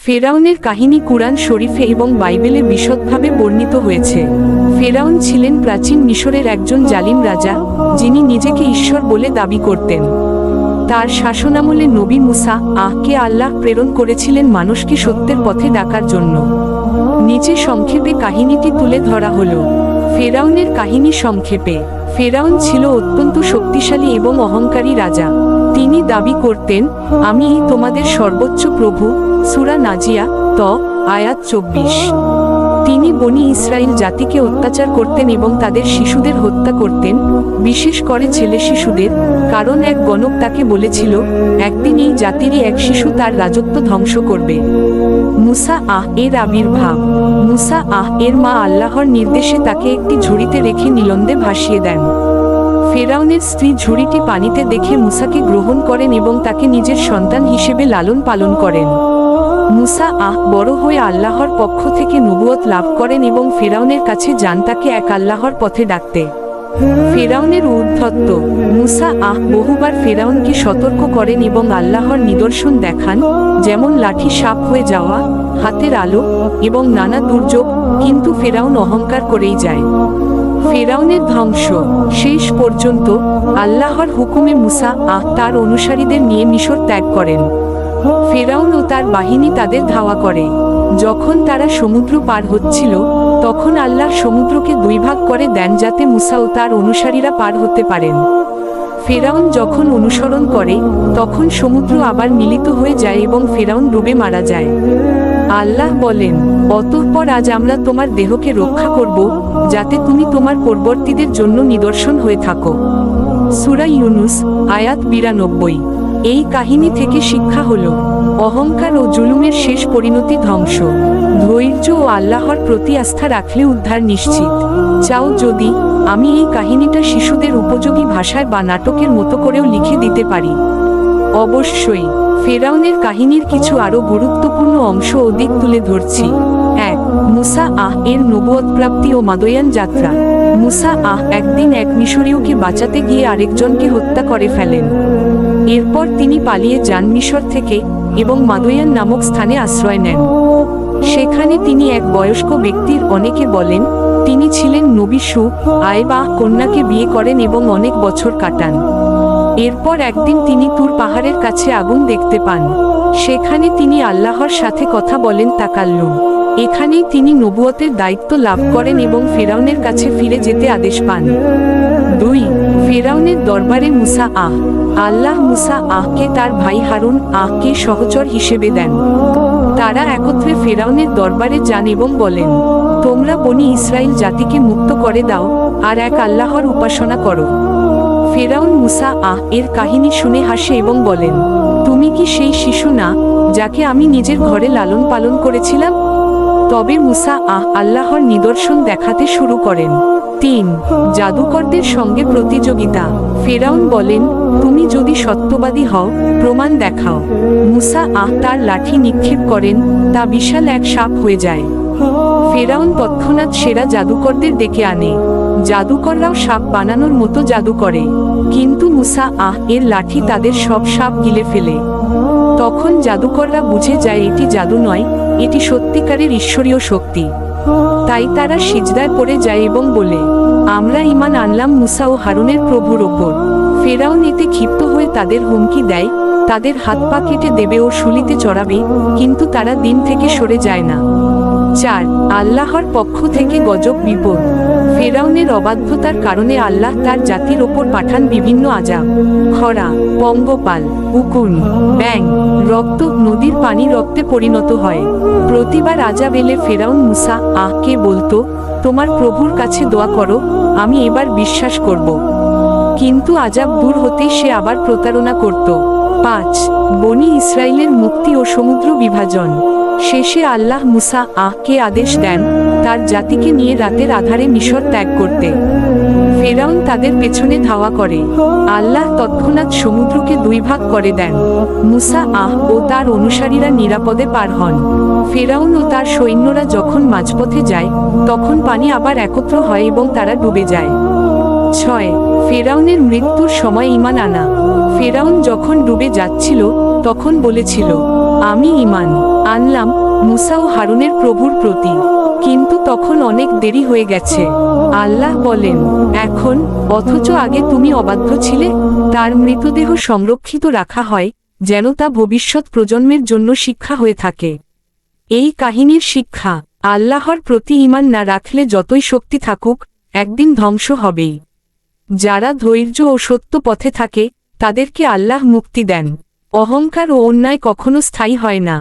ফেরাউনের কাহিনী কুরআন শরীফে এবং বাইবেলে বিশদভাবে বর্ণিত হয়েছে। ফেরাউন ছিলেন প্রাচীন মিশরের একজন জালিম রাজা, যিনি নিজেকে ঈশ্বর বলে দাবি করতেন। তার শাসনামলে নবী মুসা কে আল্লাহ প্রেরণ করেছিলেন মানুষকে সত্যের পথে ডাকার জন্য। নিচে সংক্ষেপে কাহিনীটি তুলে ধরা হলো। ফেরাউনের কাহিনী সংক্ষেপে। ফেরাউন ছিল অত্যন্ত শক্তিশালী এবং অহংকারী রাজা। তিনি দাবি করতেন, আমি তোমাদের সর্বোচ্চ প্রভু। সূরা নাজিয়া আয়াত 24। তিনি বনি ইসরাইল জাতিকে অত্যাচার করতেন এবং তাদের শিশুদের হত্যা করতেন, বিশেষ করে ছেলে শিশুদের, কারণ এক গণক তাকে বলেছিল একদিন এই জাতিরই এক শিশু তার রাজত্ব ধ্বংস করবে। মুসা এর আবির্ভাব। মুসা এর মা আল্লাহর নির্দেশে তাকে একটি ঝুড়িতে রেখে নিলন্দে ভাসিয়ে দেন। ফেরাউনের স্ত্রী ঝুড়িটি পানিতে দেখে মুসাকে গ্রহণ করেন এবং তাকে নিজের সন্তান হিসেবে লালন পালন করেন। মুসা বড় হয়ে আল্লাহর পক্ষ থেকে নবুয়ত লাভ করেন এবং ফেরাউনের কাছে যান তাকে এক আল্লাহর পথে ডাকতে। ফেরাউনের উদ্ধত্ত। মুসা বহুবার ফেরাউনকে সতর্ক করেন এবং আল্লাহর নিদর্শন দেখান, যেমন লাঠি সাপ হয়ে যাওয়া, হাতের আলো এবং নানা দুর্যোগ, কিন্তু ফেরাউন অহংকার করেই যায়। ফেরাউনের ধ্বংস। শেষ পর্যন্ত আল্লাহর হুকুমে মুসা তার অনুসারীদের নিয়ে মিশর ত্যাগ করেন। ফেরাউন ও তার বাহিনী তাদের ধাওয়া করে। যখন তারা সমুদ্র পার হচ্ছিল, তখন আল্লাহ সমুদ্রকে দুই ভাগ করে দেন যাতে মুসা ও তার অনুসারীরা পার হতে পারেন। ফেরাউন যখন অনুসরণ করে, তখন সমুদ্র আবার মিলিত হয়ে যায় এবং ফেরাউন ডুবে মারা যায়। আল্লাহ বলেন, অতঃপর আজ আমরা তোমার দেহকে রক্ষা করব, যাতে তুমি তোমার পরবর্তীদের জন্য নিদর্শন হয়ে থাকো। সূরা ইউনুস আয়াত 92। এই কাহিনী থেকে শিক্ষা হলো, অহংকার ও জুলুমের শেষ পরিণতি ধ্বংস। ধৈর্য ও আল্লাহর প্রতি আস্থা রাখলে উদ্ধার নিশ্চিত। চাও যদি আমি এই কাহিনীটা শিশুদের উপযোগী ভাষায় বা নাটকের মতো করেও লিখে দিতে পারি? অবশ্যই। ফেরাউনের কাহিনীর কিছু আরও গুরুত্বপূর্ণ অংশ ও দিক তুলে ধরছি। 1. মুসা এর নবুয়ত প্রাপ্তি ও মাদয়ান যাত্রা। মুসা একদিন এক মিশরীয়কে বাঁচাতে গিয়ে আরেকজনকে হত্যা করে ফেলেন। এরপর তিনি পালিয়ে যান মিশর থেকে এবং মাদয়ান নামক স্থানে আশ্রয় নেন। সেখানে তিনি এক বয়স্ক ব্যক্তির, অনেকে বলেন তিনি ছিলেন নবী শুআয়ব কন্যাকে বিয়ে করেন এবং অনেক বছর কাটান। এরপর একদিন তিনি তুর পাহাড়ের কাছে আগুন দেখতে পান। সেখানে তিনি আল্লাহর সাথে কথা বলেন তাকাল্লুম। এখানেই তিনি নবুয়তের দায়িত্ব লাভ করেন এবং ফেরাউনের কাছে ফিরে যেতে আদেশ পান। 2. ফেরাউনের দরবারে মুসা আল্লাহ মুসা কে তার ভাই হারুন কে সহচর হিসেবে দেন। তারা একত্রে ফেরাউনের দরবারে যান এবং বলেন, তোমরা বনি ইসরাইল জাতিকে মুক্ত করে দাও আর এক আল্লাহর উপাসনা করো। ফেরাউন মুসা এর কাহিনী শুনে হাসে এবং বলেন, তুমি কি সেই শিশু না যাকে আমি নিজের ঘরে লালন পালন করেছিলাম? তবে মুসা আল্লাহর নিদর্শন দেখাতে শুরু করেন। 3. জাদুকরদের সঙ্গে প্রতিযোগিতা। ফেরাউন বলেন, তুমি যদি সত্যবাদী হও, প্রমাণ দেখাও। মুসা তার লাঠি নিক্ষেপ করেন, তা বিশাল এক সাপ হয়ে যায়। ফেরাউন তৎক্ষণাৎ সেরা জাদুকরদের ডেকে আনে। জাদুকররাও সাপ বানানোর মতো জাদু করে, কিন্তু মুসা এর লাঠি তাদের সব সাপ গিলে ফেলে। তখন জাদুকররা বুঝে যায় এটি জাদু নয়, এটি সত্যিকারের ঈশ্বরীয় শক্তি। তাই তারা সিজদায় পড়ে যায় এবং বলে, আমরা ঈমান আনলাম মুসা ও হারুনের প্রভুর ওপর। ফেরাউন এতে ক্ষিপ্ত হয়ে তাদের হুমকি দেয়, তাদের হাত পা কেটে দেবে ও শুলিতে চড়াবে, কিন্তু তারা দিন থেকে সরে যায় না। 4. আল্লাহর পক্ষ থেকে গজব বিপদ। ফেরাউনের অবাধ্যতার কারণে আল্লাহ তার জাতির ওপর পাঠান বিভিন্ন আযাব। খরা, পঙ্গপাল, উকুন, ব্যাঙ, রক্ত, নদীর পানি রক্তে পরিণত হয়। প্রতিবার আযাব এলে ফেরাউন মুসা কে বলতো, তোমার প্রভুর কাছে দোয়া করো, আমি এবার বিশ্বাস করব। কিন্তু আযাব দূর হতেই সে আবার প্রতারণা করত। 5. বনি ইসরাইলের মুক্তি ও সমুদ্র বিভাজন। শেষে আল্লাহ মুসা কে আদেশ দেন তার জাতিকে নিয়ে রাতের আধারে মিশর ত্যাগ করতে। ফেরাউন তাদের পেছনে ধাওয়া করে। আল্লাহ তৎক্ষণাৎ সমুদ্রকে দুই ভাগ করে দেন। মুসা ও তার অনুসারীরা নিরাপদে পার হন। ফেরাউন ও তার সৈন্যরা যখন মাঝপথে যায়, তখন পানি আবার একত্র হয় এবং তারা ডুবে যায়। 6. ফেরাউনের মৃত্যুর সময় ঈমান আনা। ফেরাউন যখন ডুবে যাচ্ছিল, তখন বলেছিল, আমি ঈমান আনলাম মুসা ও হারুনের প্রভুর প্রতি, কিন্তু তখন অনেক দেরি হয়ে গেছে। আল্লাহ বলেন, এখন অথচ আগে তুমি অবাধ্য ছিলে। তার মৃতদেহ সংরক্ষিত রাখা হয় যেন তা ভবিষ্যৎ প্রজন্মের জন্য শিক্ষা হয়ে থাকে। এই কাহিনীর শিক্ষা, আল্লাহর প্রতি ঈমান না রাখলে যতই শক্তি থাকুক, একদিন ধ্বংস হবেই। যারা ধৈর্য ও সত্য পথে থাকে তাদেরকে আল্লাহ মুক্তি দেন। অহংকার ও অন্যায় কখনো স্থায়ী হয় না।